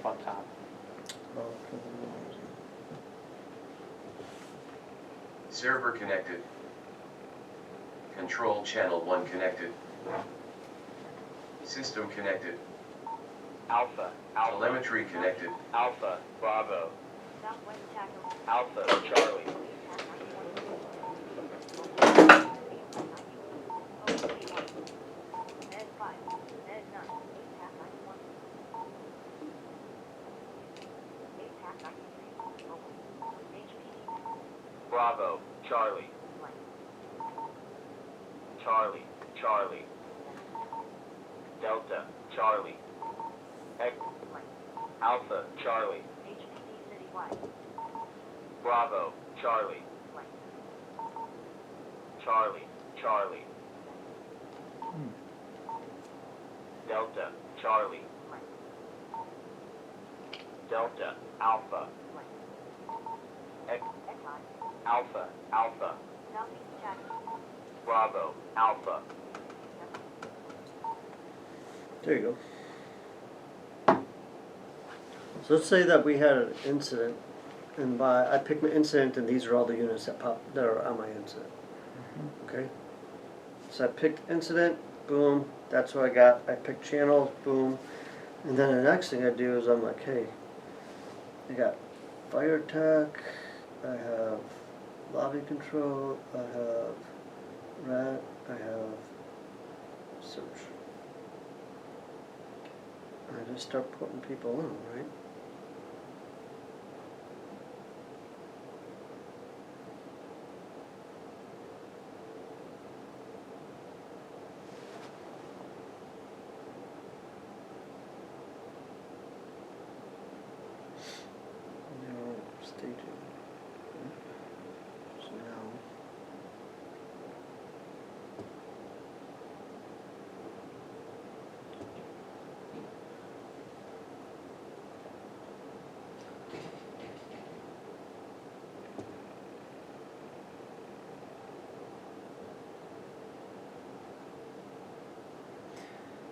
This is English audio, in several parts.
up on top. Server connected. Control channel 1 connected. System connected. Alpha, Alpha. Telemetry connected. Alpha, Bravo. Alpha, Charlie. Bravo, Charlie. Charlie, Charlie. Delta, Charlie. X, Alpha, Charlie. Bravo, Charlie. Charlie, Charlie. Delta, Charlie. Delta, Alpha. X, Alpha, Alpha. Bravo, Alpha. There you go. So let's say that we had an incident, and I picked my incident, and these are all the units that are on my incident. Okay. So I picked incident, boom. That's what I got. I picked channels, boom. And then the next thing I do is I'm like, hey, I got fire tech. I have lobby control. I have rat. I have search. I just start putting people in, right? Now, staging. So now,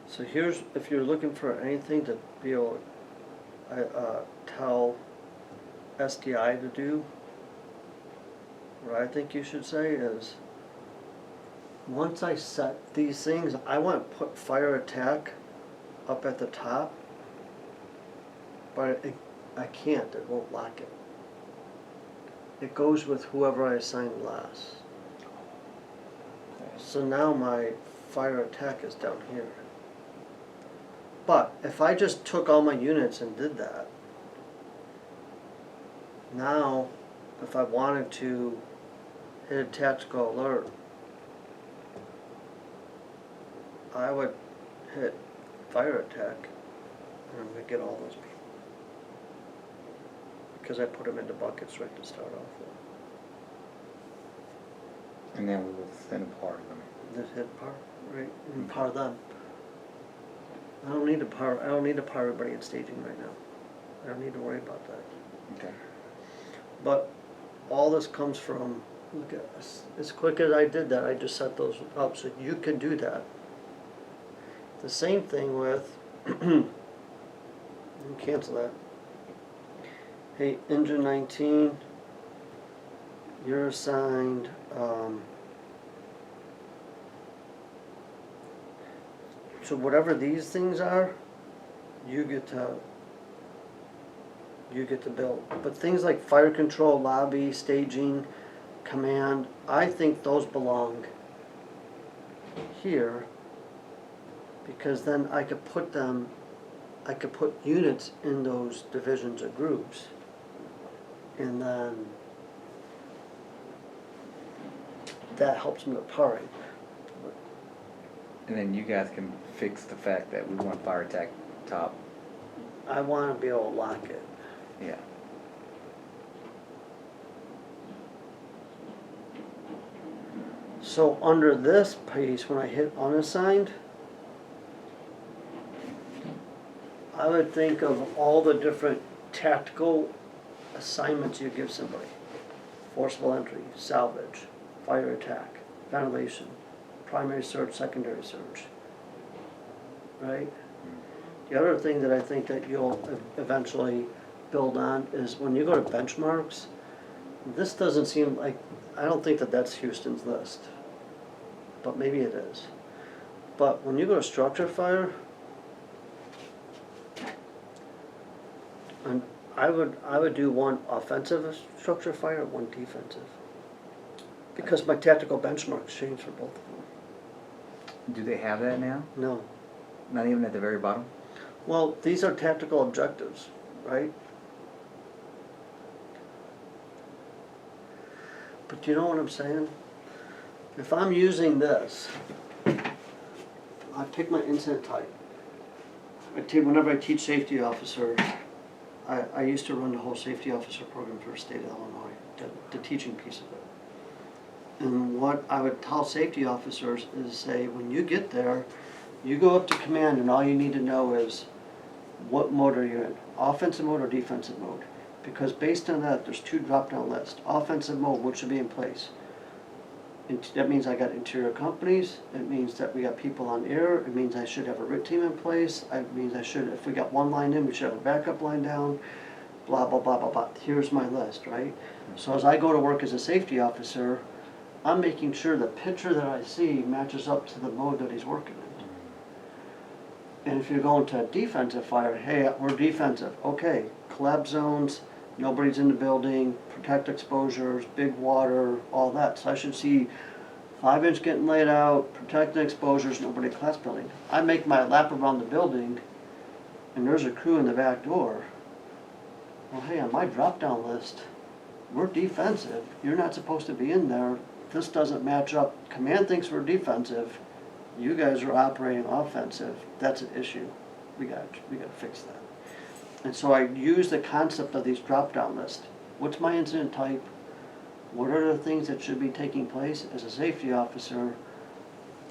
so here's, if you're looking for anything to be able to tell SDI to do, what I think you should say is, once I set these things, I want to put fire attack up at the top, but I can't, it won't lock it. It goes with whoever I assign last. So now my fire attack is down here. But if I just took all my units and did that, now if I wanted to hit a tactical alert, I would hit fire attack and I'm going to get all those people. Because I put them into buckets right to start off with. And then we will send part of them. Just hit par, right? And par them. I don't need to par everybody in staging right now. I don't need to worry about that. Okay. But all this comes from, look at this. As quick as I did that, I just set those up so you can do that. The same thing with, cancel that. Hey, engine 19, you're assigned, so whatever these things are, you get to build. But things like fire control, lobby, staging, command, I think those belong here, because then I could put units in those divisions or groups, and then that helps me with parring. And then you guys can fix the fact that we want fire attack top. I want to be able to lock it. Yeah. So under this piece, when I hit unassigned, I would think of all the different tactical assignments you give somebody. Forcible entry, salvage, fire attack, ventilation, primary search, secondary search, right? The other thing that I think that you'll eventually build on is when you go to benchmarks, this doesn't seem like, I don't think that that's Houston's list, but maybe it is. But when you go to structure fire, and I would do one offensive structure fire, one defensive. Because my tactical benchmarks change for both of them. Do they have that now? No. Not even at the very bottom? Well, these are tactical objectives, right? But you know what I'm saying? If I'm using this, I pick my incident type. Whenever I teach safety officers, I used to run the whole safety officer program for the state of Illinois, the teaching piece of it. And what I would tell safety officers is say, when you get there, you go up to command and all you need to know is what mode are you in, offensive mode or defensive mode. Because based on that, there's 2 drop-down lists. Offensive mode, what should be in place? That means I got interior companies, it means that we got people on air, it means I should have a RIT team in place, it means I should, if we got one line in, we should have a backup line down, blah, blah, blah, blah, blah. Here's my list, right? So as I go to work as a safety officer, I'm making sure the picture that I see matches up to the mode that he's working in. And if you're going to a defensive fire, hey, we're defensive, okay, collapse zones, nobody's in the building, protect exposures, big water, all that. So I should see 5-inch getting laid out, protect the exposures, nobody collapse building. I make my lap around the building and there's a crew in the back door. Well, hey, on my drop-down list, we're defensive. You're not supposed to be in there. This doesn't match up. Command thinks we're defensive. You guys are operating offensive. That's an issue. We got to fix that. And so I use the concept of these drop-down lists. What's my incident type? What are the things that should be taking place? As a safety officer,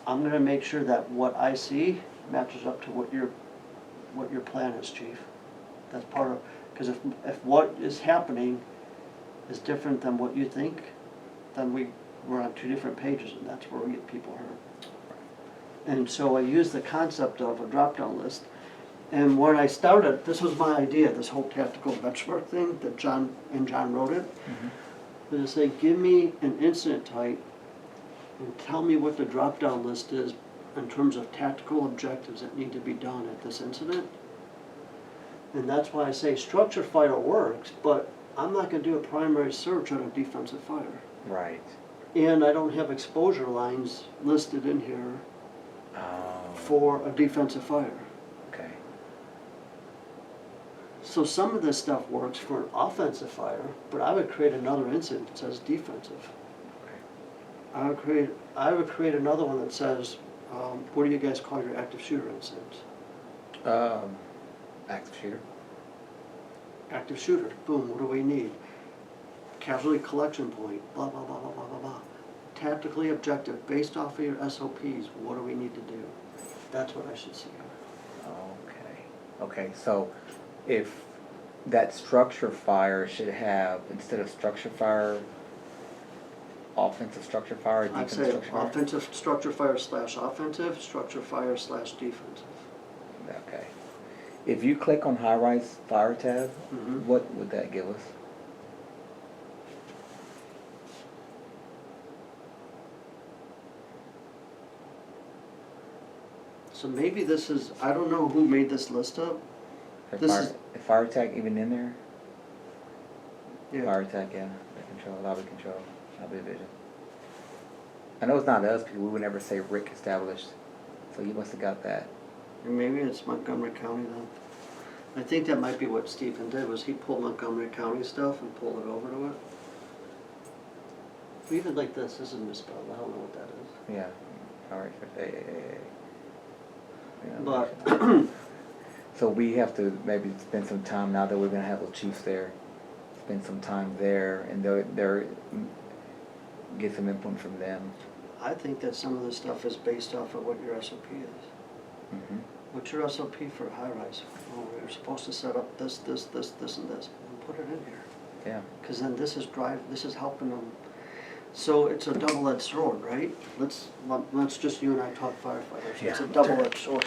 I'm going to make sure that what I see matches up to what your plan is, Chief. That's part of, because if what is happening is different than what you think, then we're on 2 different pages, and that's where we get people hurt. And so I use the concept of a drop-down list. And when I started, this was my idea, this whole tactical benchmark thing that John wrote it. Was to say, give me an incident type and tell me what the drop-down list is in terms of tactical objectives that need to be done at this incident. And that's why I say structure fire works, but I'm not going to do a primary search on a defensive fire. Right. And I don't have exposure lines listed in here for a defensive fire. Okay. So some of this stuff works for an offensive fire, but I would create another incident that says defensive. Okay. I would create another one that says, what do you guys call your active shooter incidents? Active shooter. Active shooter, boom, what do we need? Casualty collection point, blah, blah, blah, blah, blah, blah, blah. Tactically objective, based off of your SOPs, what do we need to do? That's what I should see. Okay. Okay, so if that structure fire should have, instead of structure fire, offensive structure fire, I'd defensive say structure fire? offensive structure fire / offensive, structure fire / defensive. Okay. If you click on high-rise fire tab, Mhm. what would that give us? So maybe this is, I don't know who made this list up. This Is fire attack even in there? Yeah. Fire attack, yeah. Lobby control, lobby vision. I know it's not us because we would never say RIC established. So you must have got that. And maybe it's Montgomery County then. I think that might be what Stephen did, was he pulled Montgomery County stuff and pulled it over to it. Even like this is misspelled, I don't know what that is. Yeah. Alright, yeah. But, So we have to maybe spend some time, now that we're gonna have the chiefs there, spend some time there and they're get some input from them. I think that some of this stuff is based off of what your SOP is. Mm-hmm. What's your SOP for high rise? Oh, we're supposed to set up this, and this, and put it in here. Yeah. Because then this is helping them. So it's a double-edged sword, right? Let's just you and I talk firefighters. It's a Yeah. double-edged sword.